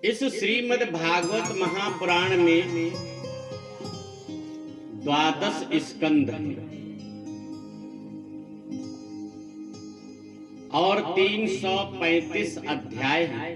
इस श्रीमद् भागवत महापुराण में 12 स्कंद और 335 अध्याय हैं।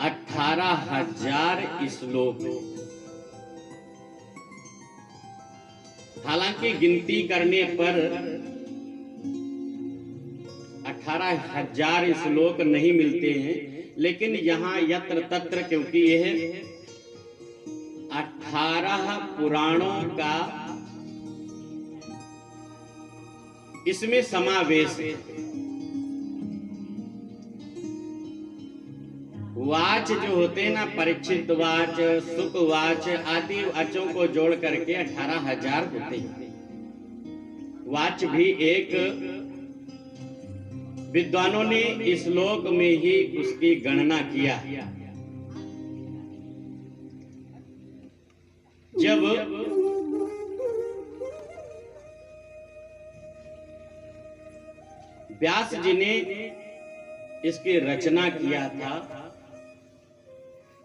अठारह 18,000 श्लोक। हालांकि गिनती करने पर 18,000 श्लोक नहीं मिलते हैं, लेकिन यहाँ यत्र तत्र, क्योंकि यह 18 पुराणों का इसमें समावेश है। वाच जो होते हैं ना, परीक्षित वाच, सुख वाच आदि वाचों को जोड़ करके 18,000 होते हैं। वाच भी एक विद्वानों ने श्लोक में ही उसकी गणना किया। जब व्यास जी ने इसकी रचना किया था,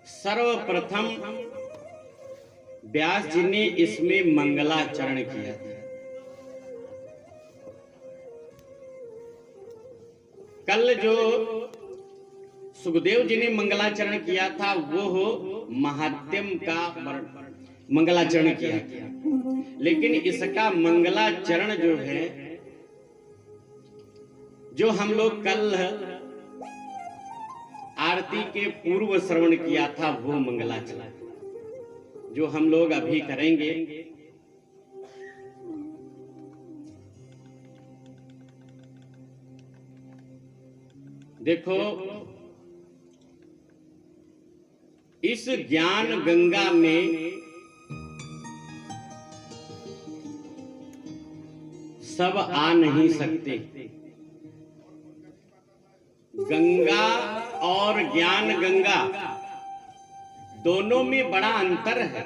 सर्वप्रथम व्यास जी ने इसमें मंगलाचरण किया था। कल जो सुखदेव जी ने मंगलाचरण किया था वो हो महात्म्यम का मंगलाचरण किया था, लेकिन इसका मंगलाचरण जो है, जो हम लोग कल आरती के पूर्व श्रवण किया था, वो मंगलाचरण जो हम लोग अभी करेंगे। देखो, इस ज्ञान गंगा में सब आ नहीं सकते। गंगा और ज्ञान गंगा दोनों में बड़ा अंतर है।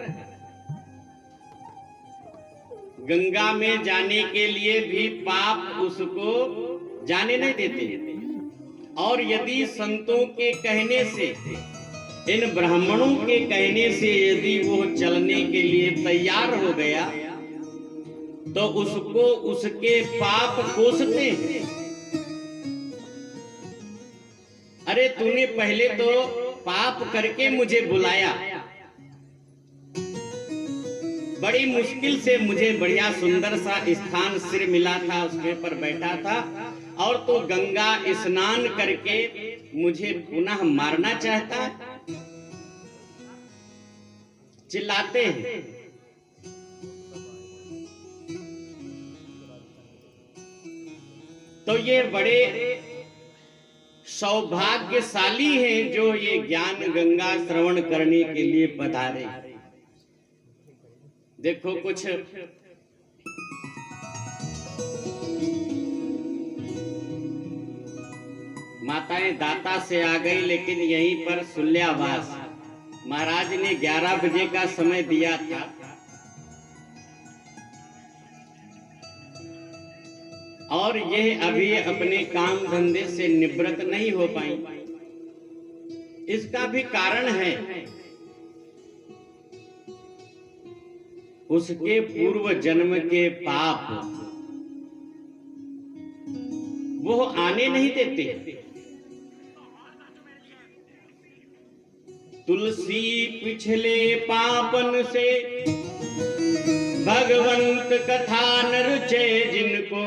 गंगा में जाने के लिए भी पाप उसको जाने नहीं देते, और यदि संतों के कहने से, इन ब्राह्मणों के कहने से यदि वो चलने के लिए तैयार हो गया तो उसको उसके पाप कोसते हैं। अरे तूने पहले तो पाप करके मुझे बुलाया, बड़ी मुश्किल से मुझे बढ़िया सुंदर सा स्थान सिर मिला था, उसके पर बैठा था, और तो गंगा स्नान करके मुझे पुनः मारना चाहता। चिल्लाते हैं। तो ये बड़े सौभाग्यशाली हैं जो ये ज्ञान गंगा श्रवण करने के लिए पधारे। देखो, कुछ माताएं दाता से आ गई, लेकिन यहीं पर शून्यावास। महाराज ने 11 बजे का समय दिया था, और यह अभी अपने काम धंधे से निवृत्त नहीं हो पाई। इसका भी कारण है, उसके पूर्व जन्म के पाप वो आने नहीं देते। तुलसी पिछले पापन से भगवंत कथा न रुचे, जिनको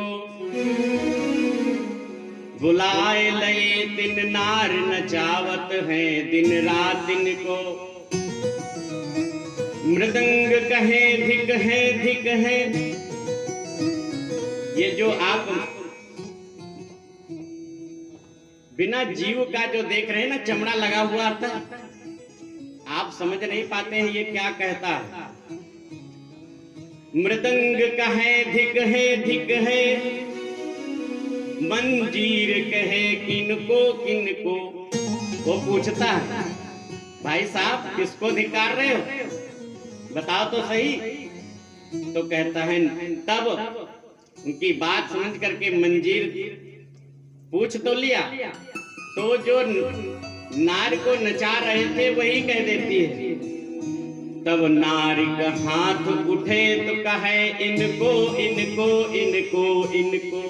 बुलाए लए दिन नार नचावत हैं दिन रात इनको। मृदंग कहे धिक है धिक है। ये जो आप बिना जीव का जो देख रहे हैं ना, चमड़ा लगा हुआ था, आप समझ नहीं पाते हैं ये क्या कहता है। मृदंग कहे धिक है, मंजीर कहे किनको किनको। वो पूछता है, भाई साहब किसको धिक्कार रहे हो, बताओ तो सही। तो कहता है, तब उनकी बात समझ करके मंजीर पूछ तो लिया, तो जो नार को नचा रहे थे वही कह देती है, तब नारी का हाथ उठे तो कहे, इनको इनको इनको इनको।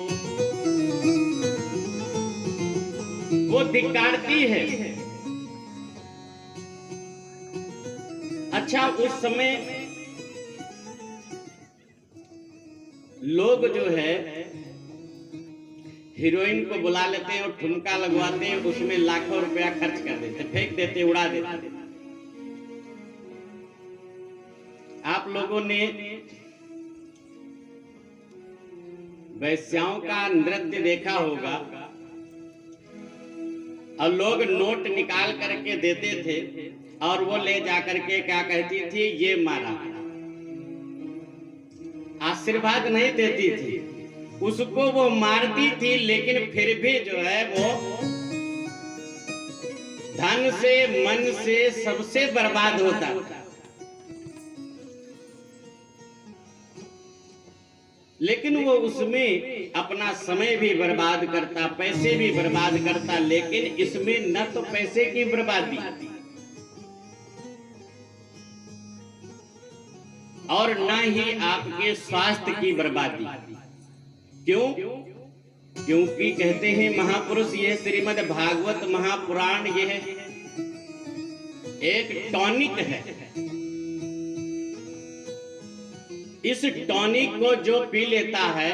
वो धिक्कारती है। अच्छा, उस समय लोग जो है हीरोइन को बुला लेते हैं और ठुमका लगवाते हैं, उसमें लाखों रुपया खर्च कर देते, फेंक देते, उड़ा देते। आप लोगों ने वैश्याओं का नृत्य देखा होगा, और लोग नोट निकाल करके देते थे और वो ले जाकर के क्या कहती थी, ये मारा। आशीर्वाद नहीं देती थी, उसको वो मारती थी, लेकिन फिर भी जो है वो धन से मन से सबसे बर्बाद होता। लेकिन वो उसमें अपना समय भी बर्बाद करता, पैसे भी बर्बाद करता, लेकिन इसमें न तो पैसे की बर्बादी और न ही आपके स्वास्थ्य की बर्बादी। क्यों? क्योंकि कहते हैं महापुरुष, यह श्रीमद् भागवत महापुराण यह एक टॉनिक है। इस टॉनिक को जो पी लेता है,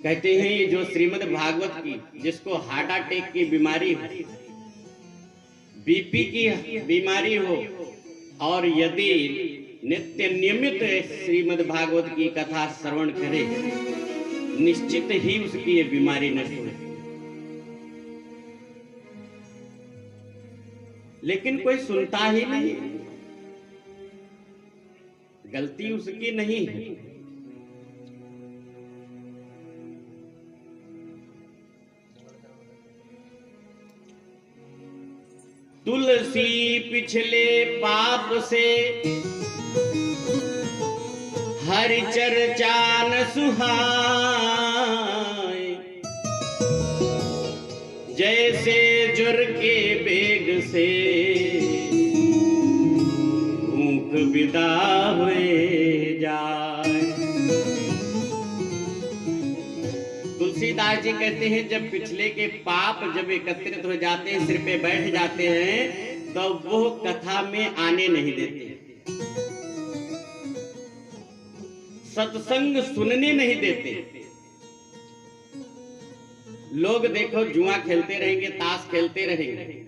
कहते हैं ये जो श्रीमद् भागवत की, जिसको हार्ट अटैक की बीमारी हो, बीपी की बीमारी हो, और यदि नित्य नियमित श्रीमद् भागवत की कथा श्रवण करे, निश्चित ही उसकी ये बीमारी नष्ट हो। लेकिन कोई सुनता ही नहीं, गलती उसकी नहीं है। तुलसी पिछले पाप से हरि चर्चा न सुहाए, जैसे जुर के बेग से भूख विदा हुए जाए। तुलसीदास जी कहते हैं, जब पिछले के पाप जब एकत्रित हो जाते हैं, सिर पे बैठ जाते हैं, तो वो कथा में आने नहीं देते, सत्संग सुनने नहीं देते। लोग देखो जुआ खेलते रहेंगे, ताश खेलते रहेंगे।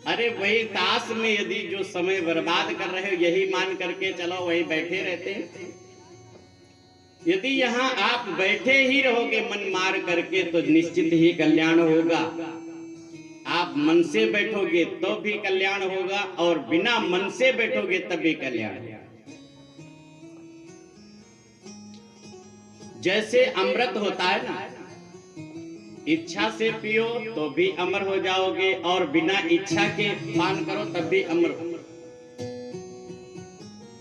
अरे वही ताश में यदि जो समय बर्बाद कर रहे हो, यही मान करके चलो वही बैठे रहते हैं। यदि यहाँ आप बैठे ही रहोगे मन मार करके, तो निश्चित ही कल्याण होगा। आप मन से बैठोगे तो भी कल्याण होगा, और बिना मन से बैठोगे तब भी कल्याण होगा। जैसे अमृत होता है ना, इच्छा से पियो तो भी अमर हो जाओगे, और बिना इच्छा के पान करो तब भी अमर हो।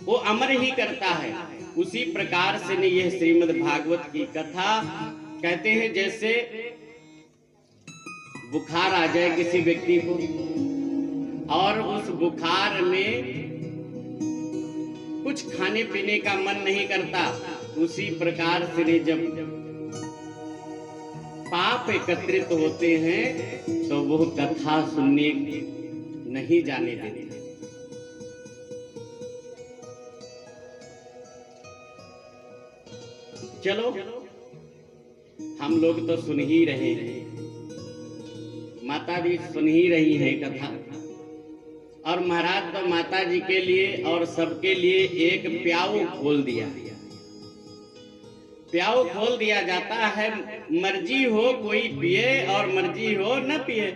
वो अमर ही करता है। उसी प्रकार से ने यह श्रीमद् भागवत की कथा कहते हैं, जैसे बुखार आ जाए किसी व्यक्ति को, और उस बुखार में कुछ खाने पीने का मन नहीं करता, उसी प्रकार से जब पाप एकत्रित होते हैं तो वो कथा सुनने नहीं जाने देते। चलो, हम लोग तो सुन ही रहे हैं, माता भी सुन ही रही है कथा, और महाराज तो माता जी के लिए और सबके लिए एक प्याऊ खोल दिया। प्याऊ खोल दिया जाता है, मर्जी हो कोई पिए और मर्जी हो न पिए,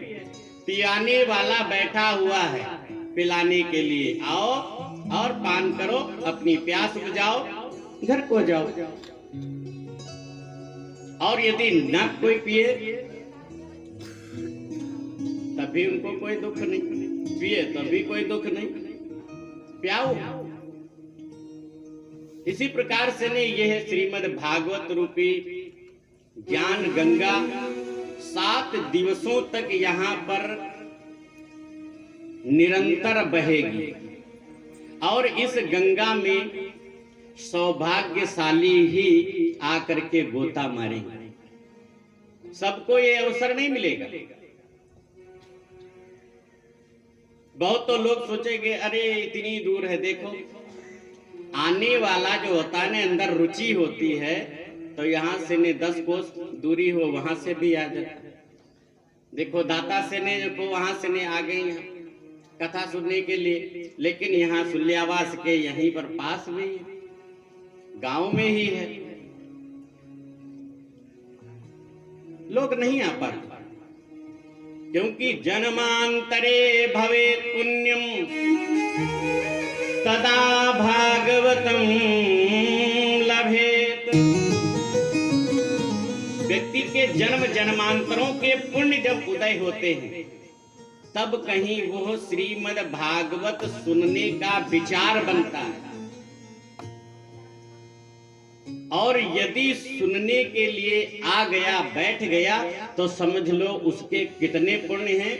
पियाने वाला बैठा हुआ है पिलाने के लिए। आओ और पान करो, अपनी प्यास बुझाओ, घर को जाओ। और यदि न कोई पिए तभी उनको कोई दुख नहीं, पिए तभी कोई दुख नहीं। प्याओ इसी प्रकार से ने यह श्रीमद् भागवत रूपी ज्ञान गंगा 7 दिवसों तक यहाँ पर निरंतर बहेगी और इस गंगा में सौभाग्यशाली ही आकर के गोता मारेंगे। सबको ये अवसर नहीं मिलेगा। बहुत तो लोग सोचेंगे अरे इतनी दूर है, देखो आने वाला जो होता है ना, अंदर रुचि होती है तो यहाँ से ने 10 कोस दूरी हो वहां से भी आ जाता। देखो दाता से ने को वहां से ने आ गए यहाँ कथा सुनने के लिए, लेकिन यहाँ सुल्यावास के यहीं पर पास में ही गांव में ही है, लोग नहीं आ पाते क्योंकि जन्मांतरे भवेत् पुण्यम तदा भागवतम लभेत। व्यक्ति के जन्म जन्मांतरों के पुण्य जब उदय होते हैं तब कहीं वो श्रीमद् भागवत सुनने का विचार बनता है, और यदि सुनने के लिए आ गया बैठ गया तो समझ लो उसके कितने पुण्य हैं।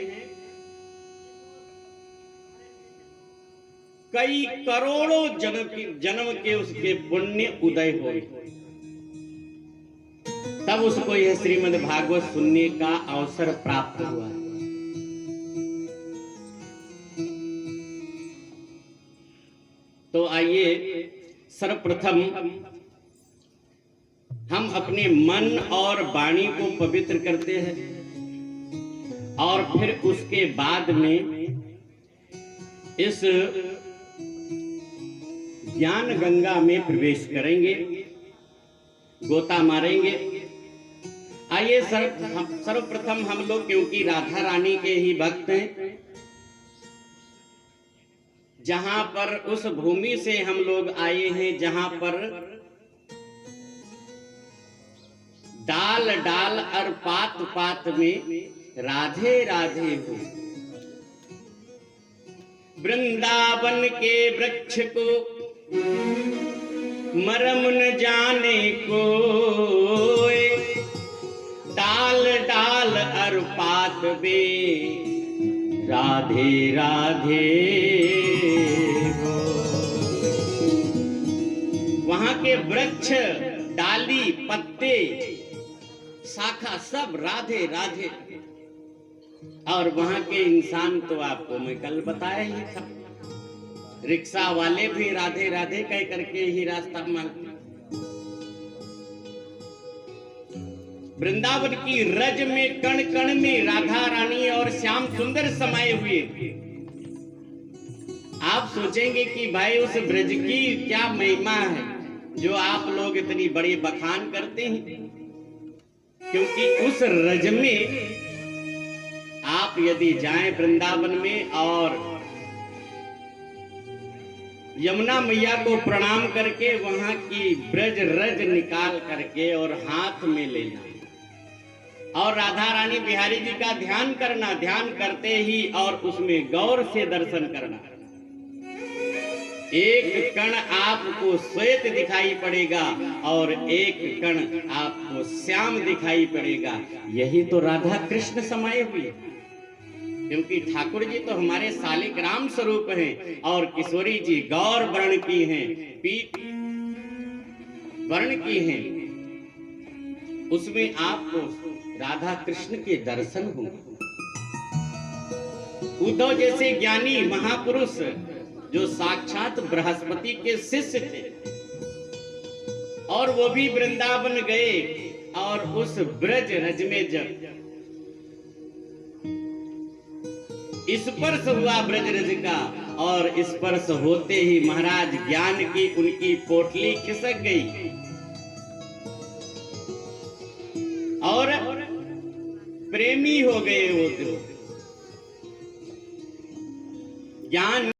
कई करोड़ों जन्म के उसके पुण्य उदय हो, तब उसको यह श्रीमद् भागवत सुनने का अवसर प्राप्त हुआ। तो आइए सर्वप्रथम हम अपने मन और वाणी को पवित्र करते हैं और फिर उसके बाद में इस ज्ञान गंगा में प्रवेश करेंगे, गोता मारेंगे। आइए सर्वप्रथम हम लोग, क्योंकि राधा रानी के ही भक्त हैं, जहां पर उस भूमि से हम लोग आए हैं जहां पर डाल डाल और पात पात में राधे राधे हो। वृंदावन के वृक्ष को मरम न जाने को, डाल डाल और पात में राधे राधे हो। वहां के वृक्ष, डाली, पत्ते, शाखा सब राधे राधे, और वहां के इंसान तो आपको मैं कल बताया ही था, रिक्शा वाले भी राधे राधे कह करके ही रास्ता मांगते। वृंदावन की रज में कण कण में राधा रानी और श्याम सुंदर समाये हुए। आप सोचेंगे कि भाई उस ब्रज की क्या महिमा है जो आप लोग इतनी बड़ी बखान करते हैं, क्योंकि उस रज में आप यदि जाएं वृंदावन में और यमुना मैया को प्रणाम करके वहां की ब्रज रज निकाल करके और हाथ में लेना और राधा रानी बिहारी जी का ध्यान करना, ध्यान करते ही और उसमें गौर से दर्शन करना, एक कण आपको श्वेत दिखाई पड़ेगा और एक कण आपको श्याम दिखाई पड़ेगा। यही तो राधा कृष्ण समाये हुए, क्योंकि ठाकुर जी तो हमारे सालिक राम स्वरूप हैं और किशोरी जी गौर वर्ण की हैं, पीत वर्ण की हैं। उसमें आपको राधा कृष्ण के दर्शन होंगे। उद्धव जैसे ज्ञानी महापुरुष जो साक्षात बृहस्पति के शिष्य थे और वो भी वृंदावन गए और उस ब्रज रज में जब स्पर्श हुआ ब्रज रज का, और स्पर्श होते ही महाराज ज्ञान की उनकी पोटली खिसक गई और प्रेमी हो गए वो ज्ञान